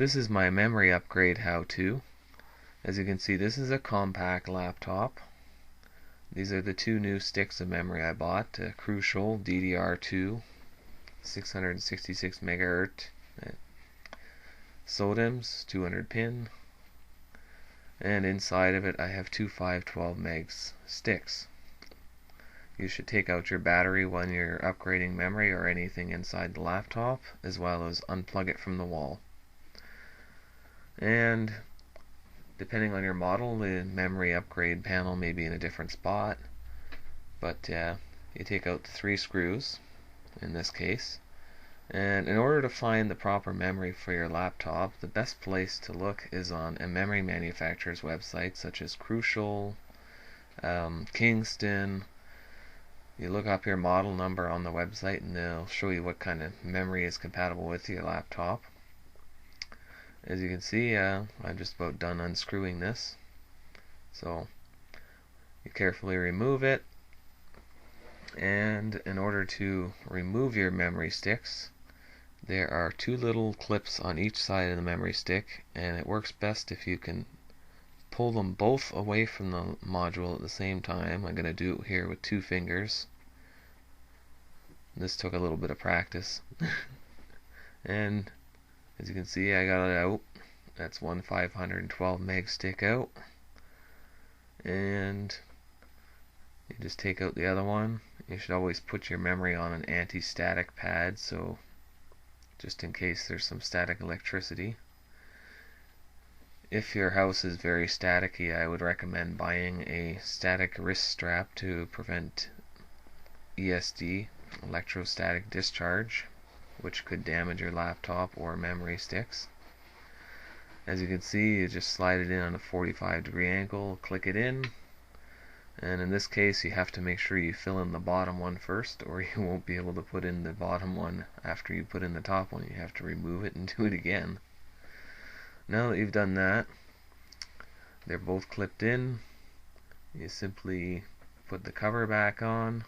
This is my memory upgrade how-to. As you can see, this is a compact laptop. These are the two new sticks of memory I bought. Crucial DDR2 666 megahertz, SODIMS 200 pin, and inside of it I have two 512 megs sticks. You should take out your battery when you're upgrading memory or anything inside the laptop, as well as unplug it from the wall. And depending on your model, the memory upgrade panel may be in a different spot, but you take out the 3 screws in this case, and in order to find the proper memory for your laptop, the best place to look is on a memory manufacturer's website such as Crucial, Kingston. You look up your model number on the website and they'll show you what kind of memory is compatible with your laptop. As you can see, I'm just about done unscrewing this. So you carefully remove it, and in order to remove your memory sticks, there are 2 little clips on each side of the memory stick, and it works best if you can pull them both away from the module at the same time. I'm going to do it here with 2 fingers. This took a little bit of practice. And as you can see, I got it out. That's one 512 meg stick out. And you just take out the other one. You should always put your memory on an anti-static pad, so just in case there's some static electricity. If your house is very staticky, I would recommend buying a static wrist strap to prevent ESD, electrostatic discharge, which could damage your laptop or memory sticks. As you can see, you just slide it in on a 45-degree angle, click it in, and in this case you have to make sure you fill in the bottom one first, or you won't be able to put in the bottom one after you put in the top one. You have to remove it and do it again. Now that you've done that, they're both clipped in. You simply put the cover back on,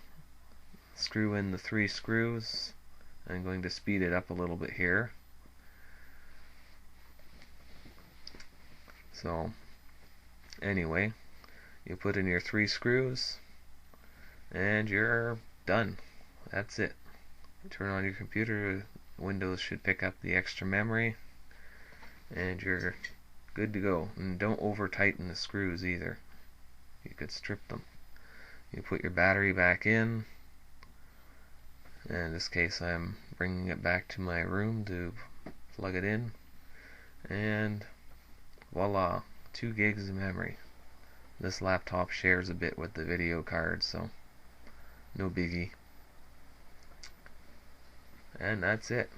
screw in the 3 screws. I'm going to speed it up a little bit here. So anyway, you put in your 3 screws and you're done. That's it. Turn on your computer, Windows should pick up the extra memory, and you're good to go. And don't over tighten the screws either. You could strip them. You put your battery back in. In this case, I'm bringing it back to my room to plug it in, and voila, 2 gigs of memory. This laptop shares a bit with the video card, so no biggie. And that's it.